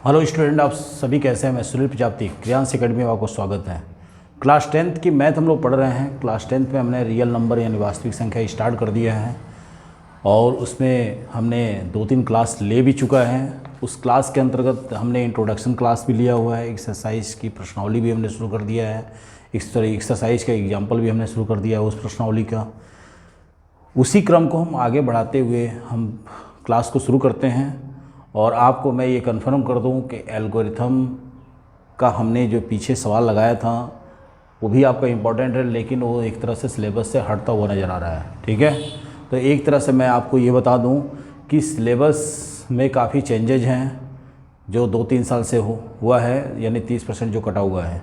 Hello student, आप सभी कैसे हैं। मैं सुनील प्रजापति, क्रियांश एकेडमी में आपको स्वागत है। क्लास 10th की मैथ हम लोग पढ़ रहे हैं। क्लास 10th में हमने रियल नंबर यानी वास्तविक संख्या स्टार्ट कर दिया है और उसमें हमने 2-3 क्लास ले भी चुका है। उस क्लास के अंतर्गत हमने इंट्रोडक्शन क्लास भी लिया हुआ है, एक्सरसाइज की प्रश्नावली भी हमने शुरू कर दिया है, एक्सरसाइज का एग्जाम्पल भी हमने शुरू कर दिया है उस प्रश्नावली का। उसी क्रम को हम आगे बढ़ाते हुए हम क्लास को शुरू करते हैं। और आपको मैं ये कन्फर्म कर दूं कि एल्गोरिथम का हमने जो पीछे सवाल लगाया था वो भी आपका इम्पोर्टेंट है, लेकिन वो एक तरह से सिलेबस से हटता हुआ नज़र आ रहा है। ठीक है, तो एक तरह से मैं आपको ये बता दूं कि सिलेबस में काफ़ी चेंजेज हैं जो 2-3 साल से हुआ है, यानी 30% जो कटा हुआ है।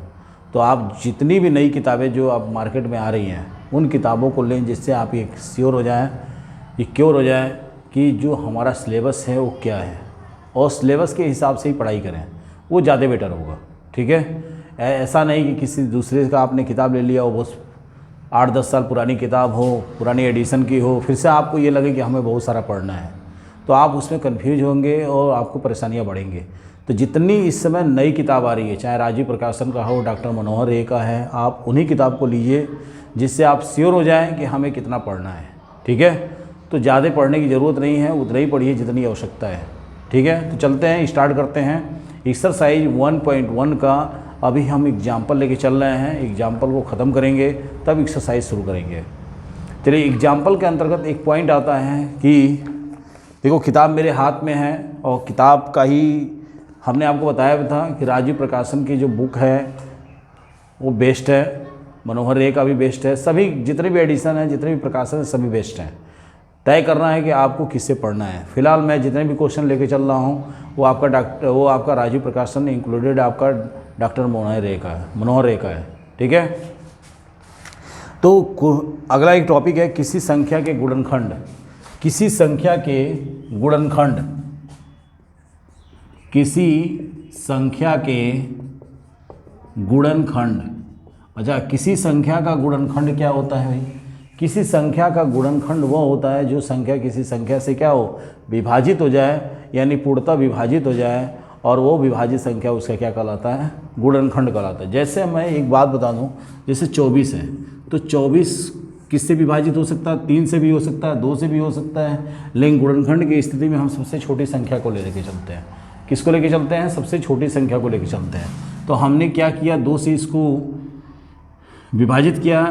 तो आप जितनी भी नई किताबें जो आप मार्केट में आ रही हैं उन किताबों को लें, जिससे आप ये श्योर हो जाएँ, ये क्योर हो जाए कि जो हमारा सिलेबस है वो क्या है, और सिलेबस के हिसाब से ही पढ़ाई करें, वो ज़्यादा बेटर होगा। ठीक है, ऐसा नहीं कि किसी दूसरे का आपने किताब ले लिया हो, बस 8-10 साल पुरानी किताब हो, पुरानी एडिशन की हो, फिर से आपको ये लगे कि हमें बहुत सारा पढ़ना है, तो आप उसमें कन्फ्यूज होंगे और आपको परेशानियाँ बढ़ेंगे। तो जितनी इस समय नई किताब आ रही है, चाहे राजीव प्रकाशन का हो, डॉक्टर मनोहर रे का है, आप उन्हीं किताब को लीजिए जिससे आप श्योर हो जाएँ कि हमें कितना पढ़ना है। ठीक है, तो ज़्यादा पढ़ने की ज़रूरत नहीं है, उतना ही पढ़िए जितनी आवश्यकता है। ठीक है, तो चलते हैं, स्टार्ट करते हैं। एक्सरसाइज 1.1 का अभी हम एग्जाम्पल लेके चल रहे हैं। एग्जाम्पल को ख़त्म करेंगे तब एक्सरसाइज शुरू करेंगे। चलिए, एग्जाम्पल के अंतर्गत एक पॉइंट आता है कि देखो, किताब मेरे हाथ में है और किताब का ही हमने आपको बताया भी था कि राजीव प्रकाशन की जो बुक है वो बेस्ट है, मनोहर रे का भी बेस्ट है, सभी जितने भी एडिशन हैं, जितने भी प्रकाशन हैं, सभी बेस्ट हैं। तय करना है कि आपको किससे पढ़ना है। फिलहाल मैं जितने भी क्वेश्चन लेके चल रहा हूँ वो आपका राजीव प्रकाशन इंक्लूडेड आपका डॉक्टर मनोहर रे का है। ठीक है, तो अगला एक टॉपिक है किसी संख्या के गुणनखंड। किसी संख्या के गुणनखंड, किसी संख्या के गुणनखंड। अच्छा, किसी संख्या का गुणनखंड क्या होता है भाई? किसी संख्या का गुणनखंड वह होता है जो संख्या किसी संख्या से क्या हो, विभाजित हो जाए, यानी पूर्णतः विभाजित हो जाए, और वो विभाजित संख्या उसका क्या कहलाता है? गुणनखंड कहलाता है। जैसे मैं एक बात बता दूं, जैसे 24 है, तो 24 किससे विभाजित हो सकता है? 3 से भी हो सकता है, 2 से भी हो सकता है, लेकिन गुणनखंड की स्थिति में हम सबसे छोटी संख्या को लेके चलते हैं। किसको लेके चलते हैं? सबसे छोटी संख्या को लेके चलते हैं। तो हमने क्या किया, 2 से इसको विभाजित किया,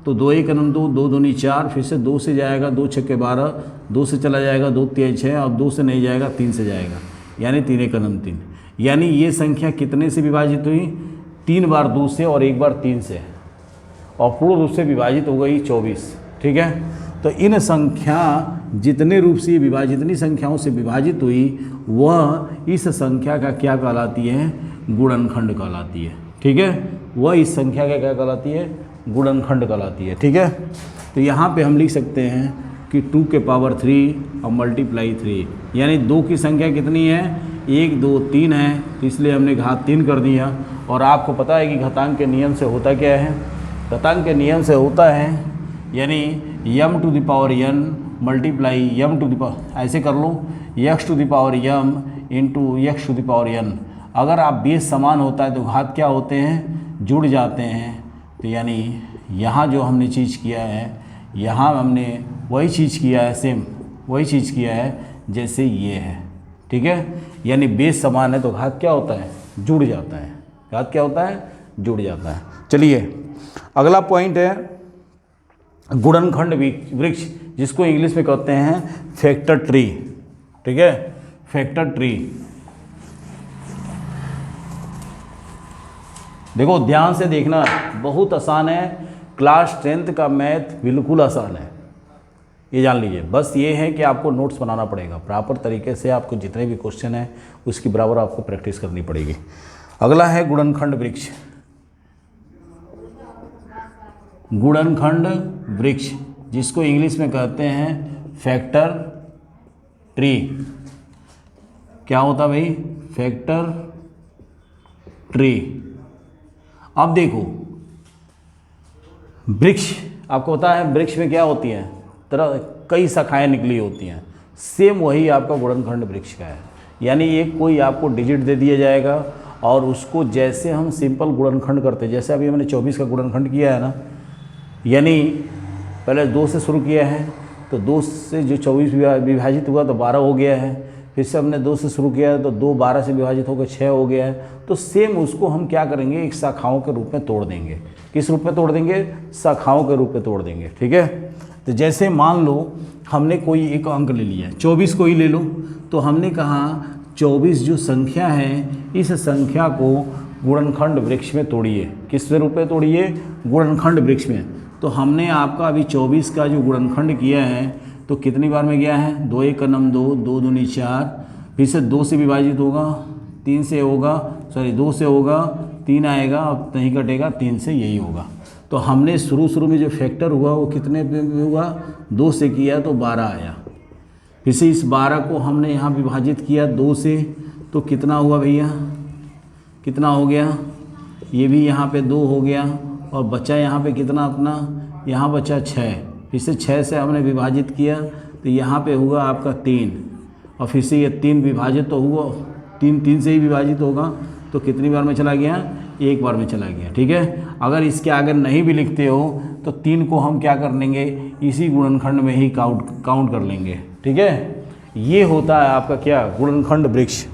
तो 2 1 2, 2 दूनी 4, फिर से 2 से जाएगा, 2 6 12, 2 से चला जाएगा, 2 3 6, और 2 से नहीं जाएगा, 3 से जाएगा, यानी 3 1 3। यानी ये संख्या कितने से विभाजित हुई? 3 बार 2 से और 1 बार 3 से, और पूर्ण रूप से विभाजित हो गई 24। ठीक है, तो इन संख्या जितने रूप से विभाजित, जितनी संख्याओं से विभाजित हुई, वह इस संख्या का क्या कहलाती है? गुणनखंड कहलाती है। ठीक है, वह इस संख्या का क्या कहलाती है? गुणनखंड कहलाती है। ठीक है, तो यहाँ पे हम लिख सकते हैं कि 2 के पावर 3 और मल्टीप्लाई 3, यानी 2 की संख्या कितनी है? 1 2 3 है, तो इसलिए हमने घात 3 कर दिया। और आपको पता है कि घातांक के नियम से होता क्या है? घातांक के नियम से होता है यानी m to the power n multiply m to the power, ऐसे कर लो, x to the power m into x to the power n। अगर आप बेस समान होता है तो घात क्या होते हैं? जुड़ जाते हैं। तो यानी यहाँ जो हमने चीज़ किया है, यहाँ हमने वही चीज़ किया है, सेम वही चीज़ किया है जैसे ये है। ठीक है, यानी बेस समान है तो घात क्या होता है? जुड़ जाता है। घात क्या होता है? जुड़ जाता है। चलिए, अगला पॉइंट है गुणनखंड वृक्ष, जिसको इंग्लिश में कहते हैं फैक्टर ट्री। ठीक है, फैक्टर ट्री। देखो, ध्यान से देखना, बहुत आसान है। क्लास 10th का मैथ बिल्कुल आसान है, ये जान लीजिए। बस ये है कि आपको नोट्स बनाना पड़ेगा प्रॉपर तरीके से। आपको जितने भी क्वेश्चन हैं उसकी बराबर आपको प्रैक्टिस करनी पड़ेगी। अगला है गुणनखंड वृक्ष। गुणनखंड वृक्ष, जिसको इंग्लिश में कहते हैं फैक्टर ट्री। क्या होता भाई? Factor tree. अब देखो, वृक्ष आपको पता है, वृक्ष में क्या होती है? तरह कई शाखाएं निकली होती हैं, सेम वही आपका गुणनखंड वृक्ष का है। यानी एक कोई आपको डिजिट दे दिया जाएगा और उसको जैसे हम सिंपल गुणनखंड करते, जैसे अभी हमने 24 का गुणनखंड किया है ना, यानी पहले 2 से शुरू किया है तो 2 से जो 24 विभाजित हुआ तो 12 हो गया है, फिर से हमने 2 से शुरू किया है तो 2 12 से विभाजित होकर 6 हो गया है। तो सेम उसको हम क्या करेंगे, एक शाखाओं के रूप में तोड़ देंगे। किस रूप में तोड़ देंगे? शाखाओं के रूप में तोड़ देंगे। ठीक है, तो जैसे मान लो हमने कोई एक अंक ले लिया, 24 को ही ले लो, तो हमने कहा 24 जो संख्या है इस संख्या को गुणनखंड वृक्ष में तोड़िए। किस रूप में तोड़िए? गुणनखंड वृक्ष में। तो हमने आपका अभी 24 का जो गुणनखंड किया है तो कितनी बार में गया है? 2 1 9 2, 2 दूनी 4, फिर से 2 से विभाजित होगा, 3 से होगा, 2 से होगा, 3 आएगा, अब नहीं कटेगा, 3 से यही होगा। तो हमने शुरू में जो फैक्टर हुआ वो कितने पे हुआ? 2 से किया तो 12 आया। फिर से इस 12 को हमने यहाँ विभाजित किया 2 से, तो कितना हुआ भैया? कितना हो गया? ये भी यहाँ पे 2 हो गया और बचा यहाँ पे कितना अपना? यहाँ बचा 6। फिर से 6 से हमने विभाजित किया तो यहाँ पे हुआ आपका 3, और फिर से ये 3 विभाजित तो हुआ, 3 से ही विभाजित होगा तो कितनी बार में चला गया? 1 बार में चला गया। ठीक है, अगर इसके आगे नहीं भी लिखते हो तो 3 को हम क्या कर लेंगे? इसी गुणनखंड में ही काउंट कर लेंगे। ठीक है, ये होता है आपका क्या? गुणनखंड वृक्ष।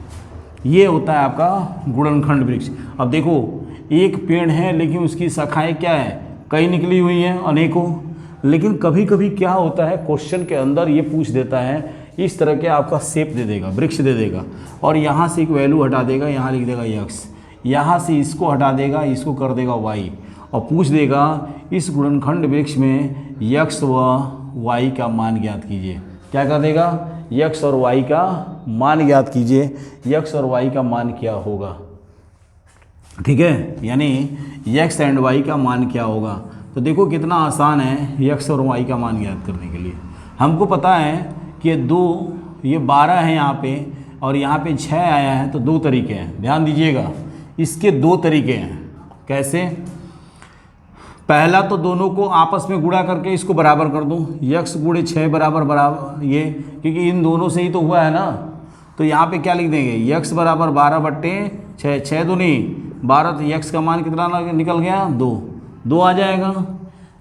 ये होता है आपका गुणनखंड वृक्ष। अब देखो एक पेड़ है लेकिन उसकी शाखाएं क्या है? कई निकली हुई हैं, अनेकों। लेकिन कभी कभी क्या होता है, क्वेश्चन के अंदर ये पूछ देता है, इस तरह के आपका शेप दे देगा, वृक्ष दे देगा, और यहाँ से एक वैल्यू हटा देगा, यहाँ लिख देगा x, यहाँ से इसको हटा देगा, इसको कर देगा y, और पूछ देगा इस गुणनखंड वृक्ष में x व y का मान ज्ञात कीजिए। क्या कर देगा? x और y का मान ज्ञात कीजिए। x और y का मान क्या होगा? ठीक है, यानी x एंड y का मान क्या होगा? तो देखो कितना आसान है x और y का मान ज्ञात करने के लिए। हमको पता है कि ये 12 है यहाँ पे और यहाँ पे 6 आया है, तो 2 तरीके हैं। ध्यान दीजिएगा, इसके 2 तरीके हैं। कैसे? पहला तो दोनों को आपस में गुणा करके इसको बराबर कर दूँ, x गुणे 6 बराबर ये, क्योंकि इन दोनों से ही तो हुआ है ना। तो यहाँ पे क्या लिख देंगे? x बराबर 12/6, 6 दूनी 12, तो x का मान कितना निकल गया? 2 आ जाएगा।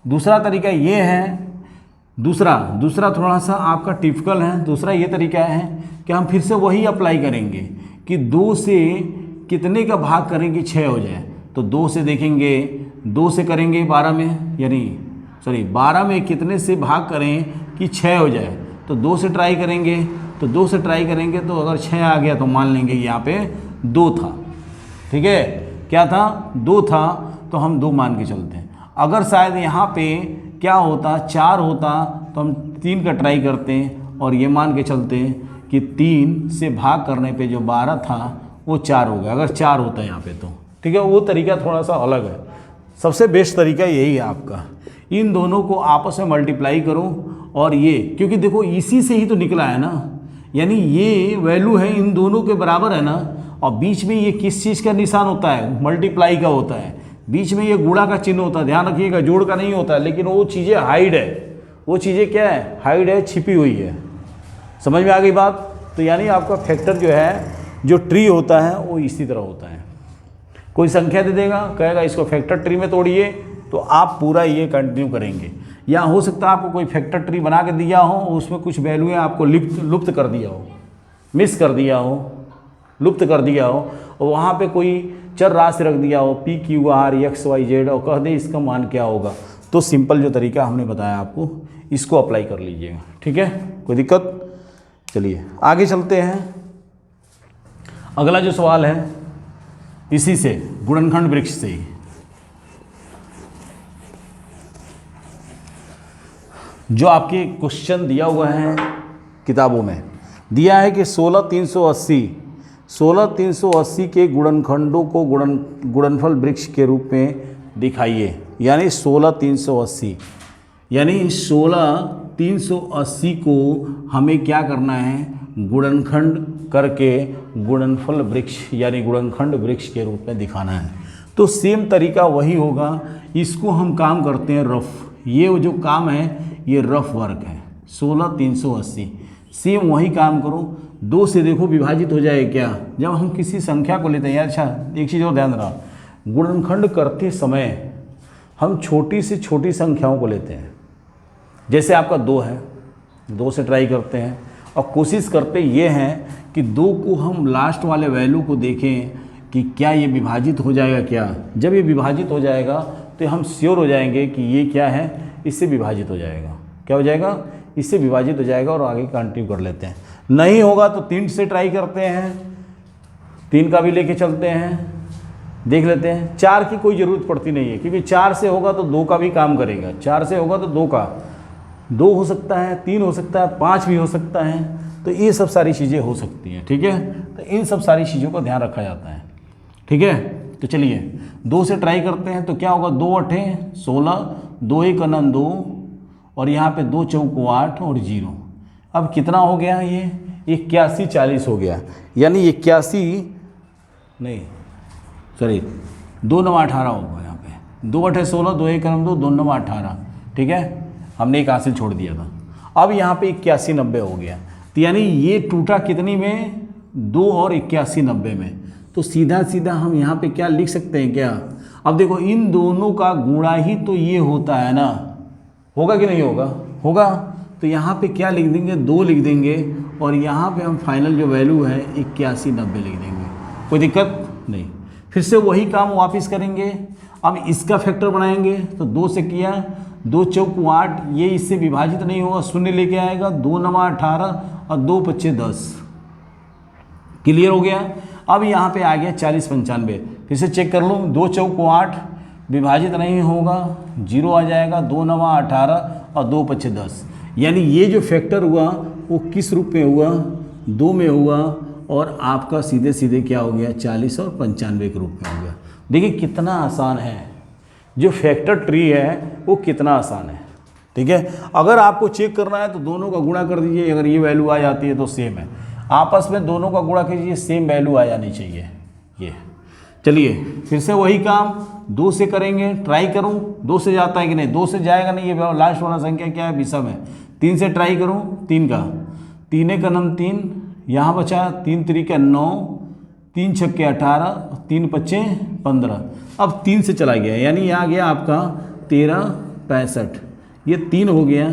दूसरा तरीका ये है, दूसरा थोड़ा सा आपका टिपिकल है। दूसरा ये तरीका है कि हम फिर से वही अप्लाई करेंगे कि 2 से कितने का भाग करें कि 6 हो जाए। तो 2 से देखेंगे, 2 से करेंगे 12 में, यानी 12 में कितने से भाग करें कि 6 हो जाए। तो 2 से ट्राई करेंगे, तो 2 से ट्राई करेंगे तो अगर 6 आ गया तो मान लेंगे यहाँ पे 2 था। ठीक है, क्या था? 2 था, तो हम 2 मान के चलते हैं। अगर शायद यहाँ पे क्या होता, 4 होता, तो हम 3 का ट्राई करते हैं और ये मान के चलते हैं कि 3 से भाग करने पे जो 12 था वो 4 हो गया, अगर 4 होता है यहाँ पे तो। ठीक है, वो तरीका थोड़ा सा अलग है। सबसे बेस्ट तरीका यही है आपका, इन दोनों को आपस में मल्टीप्लाई करो, और ये क्योंकि देखो इसी से ही तो निकला है ना, यानी ये वैल्यू है इन दोनों के बराबर है ना, और बीच में ये किस चीज़ का निशान होता है? मल्टीप्लाई का होता है। बीच में ये गुणा का चिन्ह होता है, ध्यान रखिएगा, जोड़ का नहीं होता है। लेकिन वो चीज़ें हाइड है, वो चीज़ें क्या है? हाइड है, छिपी हुई है। समझ में आ गई बात? तो यानी आपका फैक्टर जो है, जो ट्री होता है वो इसी तरह होता है। कोई संख्या दे देगा, कहेगा इसको फैक्टर ट्री में तोड़िए, तो आप पूरा ये कंटिन्यू करेंगे। या हो सकता है आपको कोई फैक्टर ट्री बना के दिया हो, उसमें कुछ वैल्यूएँ आपको लुप्त कर दिया हो, मिस कर दिया हो, लुप्त कर दिया हो, और वहाँ पे कोई चर राशि रख दिया हो PQR XYZ, और कह दे इसका मान क्या होगा। तो सिंपल जो तरीका हमने बताया आपको, इसको अप्लाई कर लीजिएगा। ठीक है, कोई दिक्कत? चलिए आगे चलते हैं। अगला जो सवाल है इसी से, गुणनखंड वृक्ष से ही। जो आपके क्वेश्चन दिया हुआ है किताबों में, दिया है कि 16 के गुणनखंडों को गुणनफल वृक्ष के रूप में दिखाइए। यानी 16 यानी 16 को हमें क्या करना है? गुणनखंड करके गुणनफल वृक्ष यानी गुणनखंड वृक्ष के रूप में दिखाना है। तो सेम तरीका वही होगा, इसको हम काम करते हैं रफ। ये जो काम है ये रफ वर्क है। 16 380 सेम वही काम करो। 2 से देखो विभाजित हो जाए क्या, जब हम किसी संख्या को लेते हैं यार। अच्छा एक चीज़ और ध्यान रहा, गुणनखंड करते समय हम छोटी से छोटी संख्याओं को लेते हैं। जैसे आपका 2 है, 2 से ट्राई करते हैं और कोशिश करते ये हैं कि 2 को हम लास्ट वाले वैल्यू को देखें कि क्या ये विभाजित हो जाएगा क्या। जब ये विभाजित हो जाएगा तो हम श्योर हो जाएंगे कि ये क्या है, इससे विभाजित हो जाएगा। क्या हो जाएगा, इससे विभाजित हो जाएगा और आगे कंटिन्यू कर लेते हैं। नहीं होगा तो 3 से ट्राई करते हैं, 3 का भी लेके चलते हैं, देख लेते हैं। 4 की कोई ज़रूरत पड़ती नहीं है क्योंकि 4 से होगा तो 2 का भी काम करेगा। 4 से होगा तो 2 का 2 हो सकता है, 3 हो सकता है, 5 भी हो सकता है। तो ये सब सारी चीज़ें हो सकती हैं, ठीक है। तो इन सब सारी चीज़ों का ध्यान रखा जाता है, ठीक है। तो चलिए 2 से ट्राई करते हैं तो क्या होगा, 2 8 16, 2 1 9 2 और यहाँ पे 2 4 8 और 0। अब कितना हो गया, ये 81 40 हो गया। यानी 81 नहीं सॉरी 2 9 18 होगा यहाँ पे। 2 8 16, 2 1 9 2, 2 9 18, ठीक है। हमने एक हासिल छोड़ दिया था। अब यहाँ पे 81 90 हो गया। तो यानी ये टूटा कितनी में, 2 और 81 90 में। तो सीधा सीधा हम यहाँ पे क्या लिख सकते हैं क्या, अब देखो इन दोनों का गुणा ही तो ये होता है ना, होगा कि नहीं होगा, होगा। तो यहाँ पे क्या लिख देंगे, 2 लिख देंगे और यहाँ पे हम फाइनल जो वैल्यू है 81 90 लिख देंगे, कोई दिक्कत नहीं। फिर से वही काम वापस करेंगे। अब इसका फैक्टर बनाएंगे तो 2 से किया, 2 4 8, ये इससे विभाजित नहीं होगा, 0 लेके आएगा, 2 9 18 और 2 5 10। क्लियर हो गया। अब यहाँ पे आ गया 40 95। फिर से चेक कर लो, 2 4 8 विभाजित नहीं होगा, 0 आ जाएगा, 2 9 18 और 2 5 10। यानी ये जो फैक्टर हुआ वो किस रूप में हुआ, 2 में हुआ और आपका सीधे सीधे क्या हो गया, 40 और 95 के रूप में हो गया। देखिए कितना आसान है, जो फैक्टर ट्री है वो कितना आसान है, ठीक है। अगर आपको चेक करना है तो दोनों का गुणा कर दीजिए, अगर ये वैल्यू आ जाती है तो सेम है, आपस में दोनों का गुणा कीजिए, सेम वैल्यू आ जानी चाहिए ये। चलिए फिर से वही काम 2 से करेंगे, ट्राई करूं 2 से जाता है कि नहीं, 2 से जाएगा नहीं, ये लास्ट वाला संख्या क्या है, विषम है। 3 से ट्राई करूं, 3 का 3 1 9 3, यहाँ बचा 3 3 9, 3 6 18, 3 5 15। अब 3 से चला गया, यानी ये आ गया आपका 13 65, ये 3 हो गया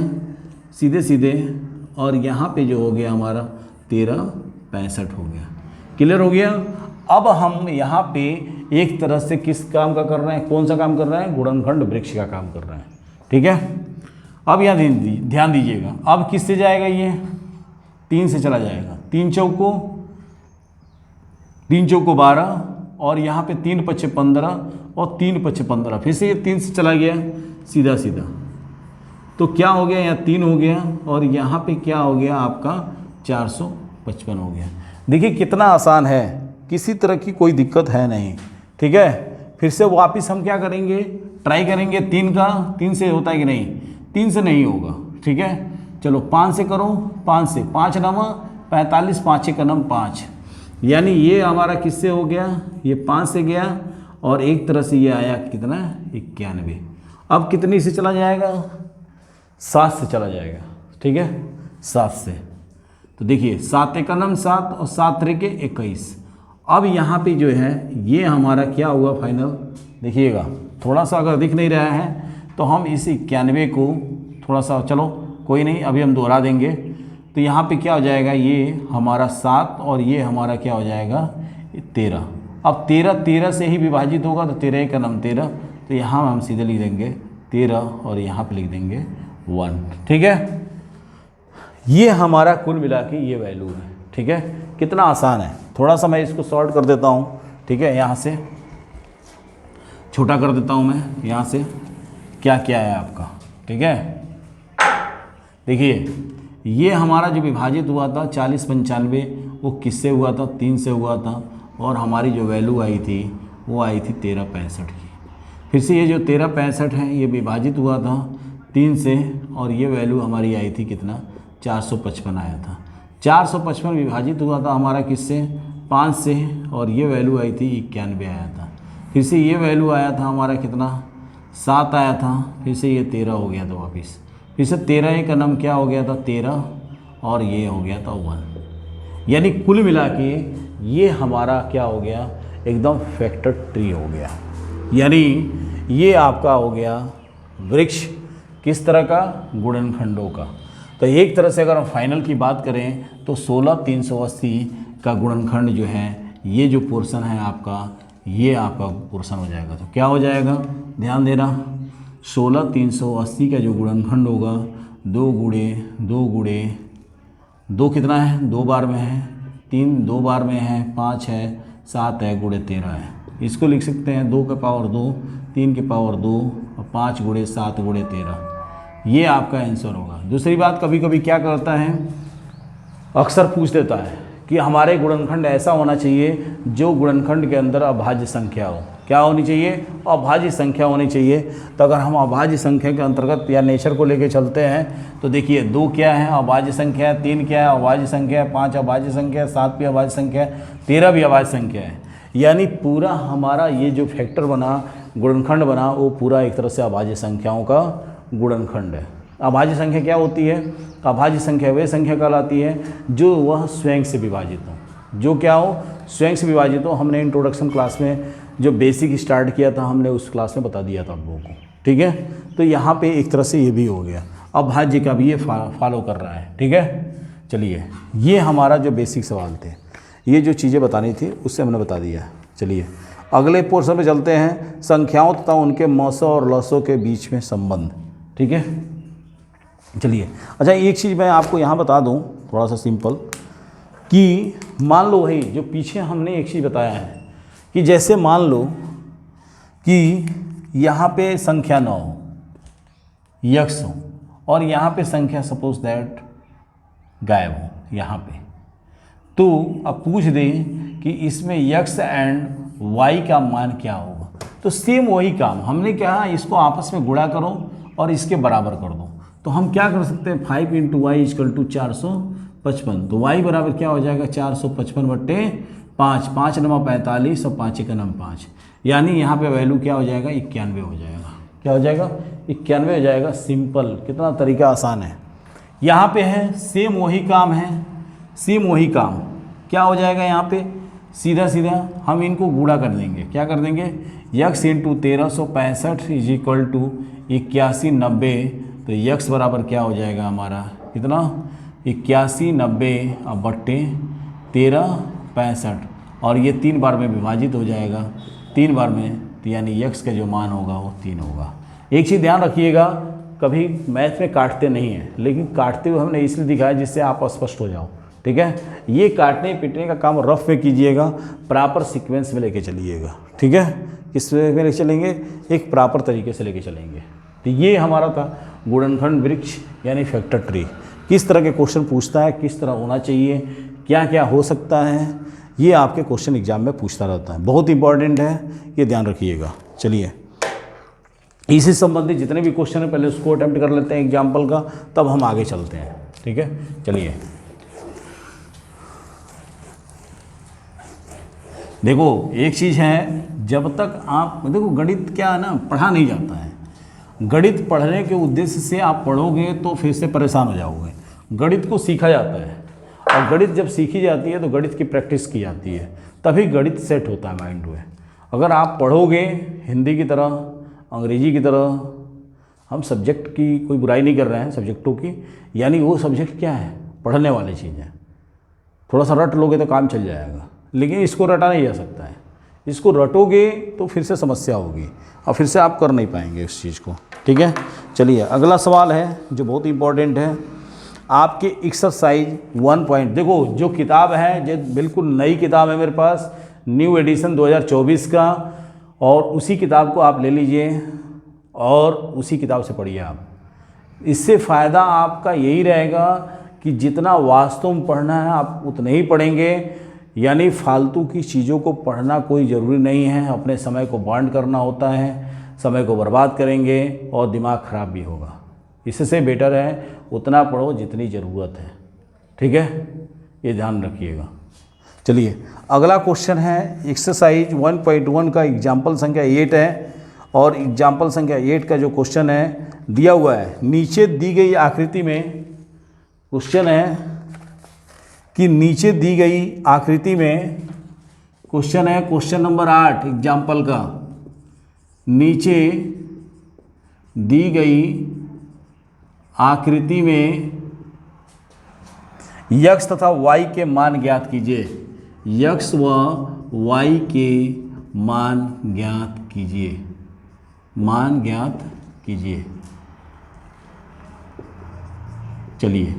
सीधे सीधे और यहाँ पे जो हो गया हमारा 13 65 हो गया। क्लियर हो गया। अब हम यहाँ पे एक तरह से किस काम का कर रहे हैं, कौन सा काम कर रहे हैं, गुणनखंड वृक्ष का काम कर रहे हैं, ठीक है। अब यहाँ ध्यान दीजिएगा, अब किससे जाएगा, ये 3 से चला जाएगा, 3 चौको 12 और यहाँ पे 3 5 15 और 3 5 15। फिर से ये 3 से चला गया सीधा सीधा, तो क्या हो गया, यहाँ 3 हो गया और यहाँ पे क्या हो गया आपका 455 हो गया। देखिए कितना आसान है, किसी तरह की कोई दिक्कत है नहीं, ठीक है। फिर से वापस हम क्या करेंगे, ट्राई करेंगे 3 का, 3 से होता है कि नहीं, 3 से नहीं होगा, ठीक है। चलो 5 से करो, 5 से 5 9 45, 5 1 9 5, यानी ये हमारा किससे हो गया, ये 5 से गया और एक तरह से ये आया कितना 91। अब कितनी से चला जाएगा, 7 से चला जाएगा, ठीक है, 7 से। तो देखिए 7 1 9 7 और 7 3 21। अब यहाँ पे जो है ये हमारा क्या हुआ फाइनल, देखिएगा थोड़ा सा अगर दिख नहीं रहा है तो हम इस 91 को थोड़ा सा, चलो कोई नहीं अभी हम दोहरा देंगे। तो यहाँ पे क्या हो जाएगा, ये हमारा 7 और ये हमारा क्या हो जाएगा 13। अब 13 से ही विभाजित होगा तो 13 1 9 13, तो यहाँ हम सीधे लिख देंगे 13 और यहाँ पे लिख देंगे 1, ठीक है। ये हमारा कुल मिला के ये वैल्यू है, ठीक है। कितना आसान है। थोड़ा सा मैं इसको सॉर्ट कर देता हूँ, ठीक है, यहाँ से छोटा कर देता हूँ मैं, यहाँ से क्या क्या है आपका, ठीक है। देखिए ये हमारा जो विभाजित हुआ था 40 95, वो किससे हुआ था, 3 से हुआ था और हमारी जो वैल्यू आई थी वो आई थी 13 65 की। फिर से ये जो 13 65 है ये विभाजित हुआ था 3 से और ये वैल्यू हमारी आई थी कितना, 455 आया था। 455 विभाजित हुआ था हमारा किससे, 5 से और ये वैल्यू आई थी 91 आया था। फिर से ये वैल्यू आया था हमारा कितना, 7 आया था। फिर से ये 13 हो गया था वापस। फिर से 13 1 9 क्या हो गया था 13 और ये हो गया था 1। यानी कुल मिला के ये हमारा क्या हो गया, एकदम फैक्टर ट्री हो गया। यानी ये आपका हो गया वृक्ष किस तरह का, गुणनखंडों का। तो एक तरह से अगर हम फाइनल की बात करें तो 16380 का गुणनखंड जो है, ये जो पोर्शन है आपका, ये आपका पोर्शन हो जाएगा। तो क्या हो जाएगा, ध्यान देना, 16380 का जो गुणनखंड होगा 2 गुणे 2 कितना है, 2 बार में है, 3 2 बार में है, 5 है, 7 है, गुणे 13 है। इसको लिख सकते हैं 2 के पावर 2, 3 के पावर 2 और 5 गुणे 7 गुणे 13। ये आपका आंसर होगा। दूसरी बात, कभी कभी क्या करता है, अक्सर पूछ देता है कि हमारे गुणनखंड ऐसा होना चाहिए जो गुणनखंड के अंदर अभाज्य संख्या हो। क्या होनी चाहिए, अभाज्य संख्या होनी चाहिए। तो अगर हम अभाज्य संख्या के अंतर्गत या नेचर को लेके चलते हैं तो देखिए 2 क्या है, अभाज्य संख्या है, 3 क्या है, अभाज्य संख्या है, 5 अभाज्य संख्या है, 7 भी अभाज्य संख्या है, 13 भी अभाज्य संख्या है। यानी पूरा हमारा ये जो फैक्टर बना, गुणनखंड बना, वो पूरा एक तरह से अभाज्य संख्याओं का गुणनखंड है। अभाज्य संख्या क्या होती है, अभाज्य संख्या वे संख्या कहलाती है जो वह स्वयं से विभाजित हो। जो क्या हो, स्वयं से विभाजित हो। हमने इंट्रोडक्शन क्लास में जो बेसिक स्टार्ट किया था, हमने उस क्लास में बता दिया था आप लोगों को, ठीक है। तो यहाँ पे एक तरह से ये भी हो गया, अभाज्य का भी ये फॉलो कर रहा है, ठीक है। चलिए, ये हमारा जो बेसिक सवाल थे, ये जो चीज़ें बतानी थी उससे हमने बता दिया। चलिए अगले पोर्शन में चलते हैं, संख्याओं तथा उनके मौसों और लसों के बीच में संबंध, ठीक है। चलिए, अच्छा एक चीज़ मैं आपको यहाँ बता दूँ थोड़ा सा सिंपल, कि मान लो भाई जो पीछे हमने एक चीज़ बताया है कि जैसे मान लो कि यहाँ पे संख्या 9 हो, यक्स हो, और यहाँ पे संख्या सपोज दैट गायब हो यहाँ पे, तो अब पूछ दें कि इसमें यक्स एंड वाई का मान क्या होगा। तो सेम वही काम हमने कहा, इसको आपस में गुणा करो और इसके बराबर कर दो। तो हम क्या कर सकते हैं, 5 × y = 455। तो y बराबर क्या हो जाएगा, 455/5, 5 × 45 और 5 × 5। यानी यहाँ पे वैल्यू क्या हो जाएगा, 91 हो जाएगा। क्या हो जाएगा, 91 हो जाएगा। सिंपल, कितना तरीका आसान है। यहाँ पे है सेम वही काम है, सेम वही काम क्या हो जाएगा, यहाँ पे सीधा सीधा हम इनको गुणा कर देंगे। क्या कर देंगे, यक्स × 1365 = 8190। तो यक्स बराबर क्या हो जाएगा हमारा, कितना, 8190/1365, और ये 3 बार में विभाजित हो जाएगा, 3 बार में। तो यानी यक्स का जो मान होगा वो 3 होगा। एक चीज़ ध्यान रखिएगा, कभी मैथ में काटते नहीं हैं, लेकिन काटते हुए हमने इसलिए दिखाया जिससे आप स्पष्ट हो जाओ, ठीक है। ये काटने पीटने का काम रफ में कीजिएगा, प्रॉपर सीक्वेंस में लेके चलिएगा, ठीक है। किस में लेके चलेंगे, एक प्रॉपर तरीके से लेके चलेंगे। तो ये हमारा था गुणनखंड वृक्ष यानी फैक्टर ट्री। किस तरह के क्वेश्चन पूछता है, किस तरह होना चाहिए, क्या क्या हो सकता है, ये आपके क्वेश्चन एग्जाम में पूछता रहता है। बहुत इंपॉर्टेंट है, ये ध्यान रखिएगा। चलिए, इसी संबंधित जितने भी क्वेश्चन है पहले उसको अटेम्प्ट कर लेते हैं एग्जाम्पल का, तब हम आगे चलते हैं, ठीक है। चलिए देखो, एक चीज़ है, जब तक आप देखो गणित क्या है ना, पढ़ा नहीं जाता है। गणित पढ़ने के उद्देश्य से आप पढ़ोगे तो फिर से परेशान हो जाओगे। गणित को सीखा जाता है, और गणित जब सीखी जाती है तो गणित की प्रैक्टिस की जाती है, तभी गणित सेट होता है माइंड में। अगर आप पढ़ोगे हिंदी की तरह, अंग्रेजी की तरह, हम सब्जेक्ट की कोई बुराई नहीं कर रहे हैं सब्जेक्टों की, यानी वो सब्जेक्ट क्या है, पढ़ने वाली चीज़ है। थोड़ा सा रट लोगे तो काम चल जाएगा, लेकिन इसको रटा नहीं जा सकता है। इसको रटोगे तो फिर से समस्या होगी और फिर से आप कर नहीं पाएंगे उस चीज़ को, ठीक है। चलिए अगला सवाल है जो बहुत इंपॉर्टेंट है, आपके एक्सरसाइज 1 पॉइंट। देखो जो किताब है जो बिल्कुल नई किताब है मेरे पास, न्यू एडिशन 2024 का, और उसी किताब को आप ले लीजिए और उसी किताब से पढ़िए आप। इससे फ़ायदा आपका यही रहेगा कि जितना वास्तव में पढ़ना है आप उतना ही पढ़ेंगे, यानी फालतू की चीज़ों को पढ़ना कोई ज़रूरी नहीं है। अपने समय को बर्न करना होता है, समय को बर्बाद करेंगे और दिमाग ख़राब भी होगा। इससे बेटर है उतना पढ़ो जितनी ज़रूरत है, ठीक है, ये ध्यान रखिएगा। चलिए अगला क्वेश्चन है एक्सरसाइज 1.1 का एग्जाम्पल संख्या 8 है, और एग्जाम्पल संख्या 8 का जो क्वेश्चन है दिया हुआ है, नीचे दी गई आकृति में क्वेश्चन है कि नीचे दी गई आकृति में, क्वेश्चन है क्वेश्चन नंबर 8 एग्जाम्पल का, नीचे दी गई आकृति में x तथा y के मान ज्ञात कीजिए। x व y के मान ज्ञात कीजिए, मान ज्ञात कीजिए। चलिए,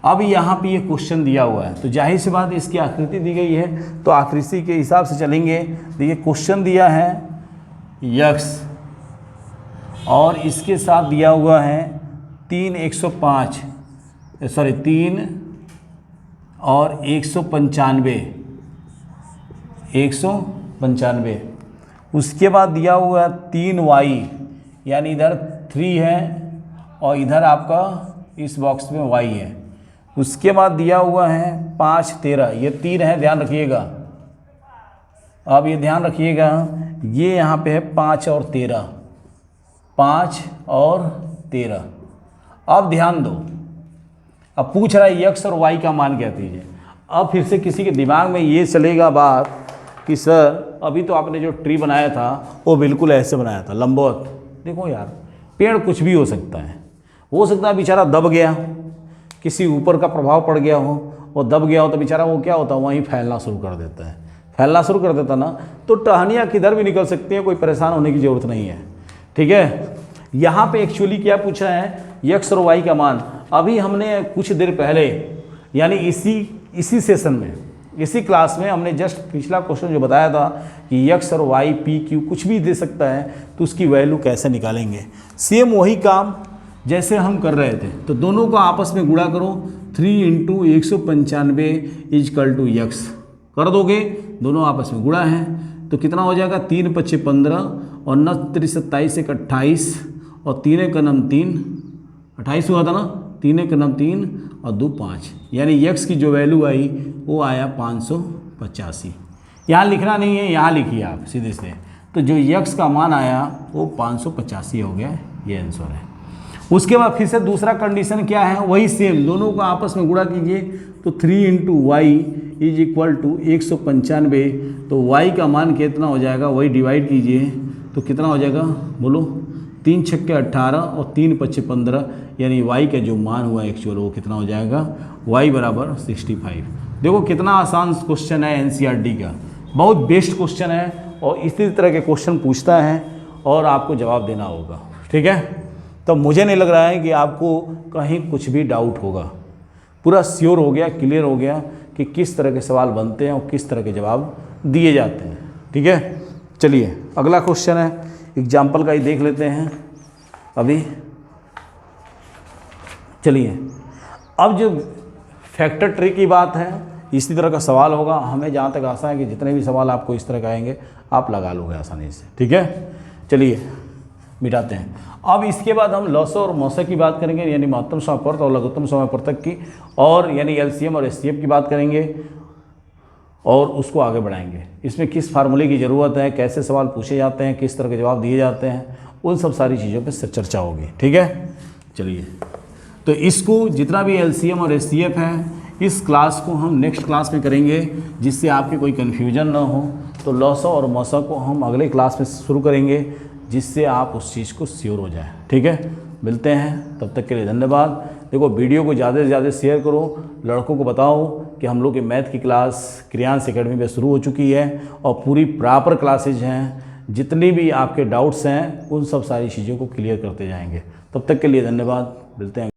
अब यहाँ पे ये क्वेश्चन दिया हुआ है, तो जाहिर सी बात इसकी आकृति दी गई है, तो आकृति के हिसाब से चलेंगे। देखिए क्वेश्चन दिया है x और इसके साथ दिया हुआ है 3 और 195। उसके बाद दिया हुआ है 3y, यानी इधर 3 है और इधर आपका इस बॉक्स में y है। उसके बाद दिया हुआ है 5 13, ये 3 है, ध्यान रखिएगा। अब ये ध्यान रखिएगा, ये यहाँ पे है 5 और 13, 5 और 13। अब ध्यान दो, अब पूछ रहा है x और y का मान क्या कीजिए। अब फिर से किसी के दिमाग में ये चलेगा बात कि सर अभी तो आपने जो ट्री बनाया था वो बिल्कुल ऐसे बनाया था, लंबवत। देखो यार, पेड़ कुछ भी हो सकता है बेचारा दब गया, किसी ऊपर का प्रभाव पड़ गया हो, वो दब गया हो तो बेचारा वो क्या होता है, वहीं फैलना शुरू कर देता है। फैलना शुरू कर देता ना, तो टहनियाँ किधर भी निकल सकती हैं, कोई परेशान होने की ज़रूरत नहीं है। ठीक है, यहाँ पे एक्चुअली क्या पूछा है, x और y का मान। अभी हमने कुछ देर पहले, यानी इसी सेशन में, इसी क्लास में हमने जस्ट पिछला क्वेश्चन जो बताया था कि x और y p q कुछ भी दे सकता है, तो उसकी वैल्यू कैसे निकालेंगे। सेम वही काम जैसे हम कर रहे थे, तो दोनों को आपस में गुणा करो। 3 × 195 = x कर दोगे, दोनों आपस में गुणा है तो कितना हो जाएगा, 3 × 5 = 15 और 9 × 3 = 27, 1 = 28 और 3 × 9 = 3, 28 हुआ था ना, 3 × 9 = 3 और 2 = 5, यानी x की जो वैल्यू आई वो आया 585। यहाँ लिखना नहीं है, यहाँ लिखिए आप सीधे से, तो जो x का मान आया वो 585 हो गया, ये आंसर है। उसके बाद फिर से दूसरा कंडीशन क्या है, वही सेम, दोनों को आपस में गुणा कीजिए। तो 3 × y = 195, तो y का मान कितना हो जाएगा, वही डिवाइड कीजिए तो कितना हो जाएगा, बोलो। 3 × 6 = 18 और 3 × 5 = 15, यानी y का जो मान हुआ एक्चुअल वो कितना हो जाएगा, y = 65। देखो कितना आसान क्वेश्चन है, एनसीईआरटी का बहुत बेस्ट क्वेश्चन है, और इसी तरह के क्वेश्चन पूछता है और आपको जवाब देना होगा। ठीक है, तो मुझे नहीं लग रहा है कि आपको कहीं कुछ भी डाउट होगा, पूरा श्योर हो गया, क्लियर हो गया कि किस तरह के सवाल बनते हैं और किस तरह के जवाब दिए जाते हैं। ठीक है, चलिए अगला क्वेश्चन है, एग्जाम्पल का ही देख लेते हैं अभी। चलिए, अब जो फैक्टर ट्री की बात है, इसी तरह का सवाल होगा। हमें जहाँ तक आशा है कि जितने भी सवाल आपको इस तरह के आएंगे आप लगा लोगे आसानी से। ठीक है, चलिए मिटाते हैं। अब इसके बाद हम लॉस और मौसा की बात करेंगे, यानी महत्तम समापर्त और लघुत्तम समापर्तक की, और यानी एलसीएम और एचसीएफ की बात करेंगे और उसको आगे बढ़ाएंगे। इसमें किस फार्मूले की ज़रूरत है, कैसे सवाल पूछे जाते हैं, किस तरह के जवाब दिए जाते हैं, उन सब सारी चीज़ों पर चर्चा होगी। ठीक है, चलिए, तो इसको जितना भी एलसीएम और एचसीएफ है, इस क्लास को हम नेक्स्ट क्लास में करेंगे, जिससे आपके कोई कन्फ्यूजन ना हो। तो लॉसा और मौसा को हम अगले क्लास में शुरू करेंगे, जिससे आप उस चीज़ को श्योर हो जाए। ठीक है, मिलते हैं, तब तक के लिए धन्यवाद। देखो, वीडियो को ज़्यादा से ज़्यादा शेयर करो, लड़कों को बताओ कि हम लोग की मैथ की क्लास क्रियांश एकेडमी में शुरू हो चुकी है और पूरी प्रॉपर क्लासेज हैं। जितनी भी आपके डाउट्स हैं उन सब सारी चीज़ों को क्लियर करते जाएंगे। तब तक के लिए धन्यवाद, मिलते हैं।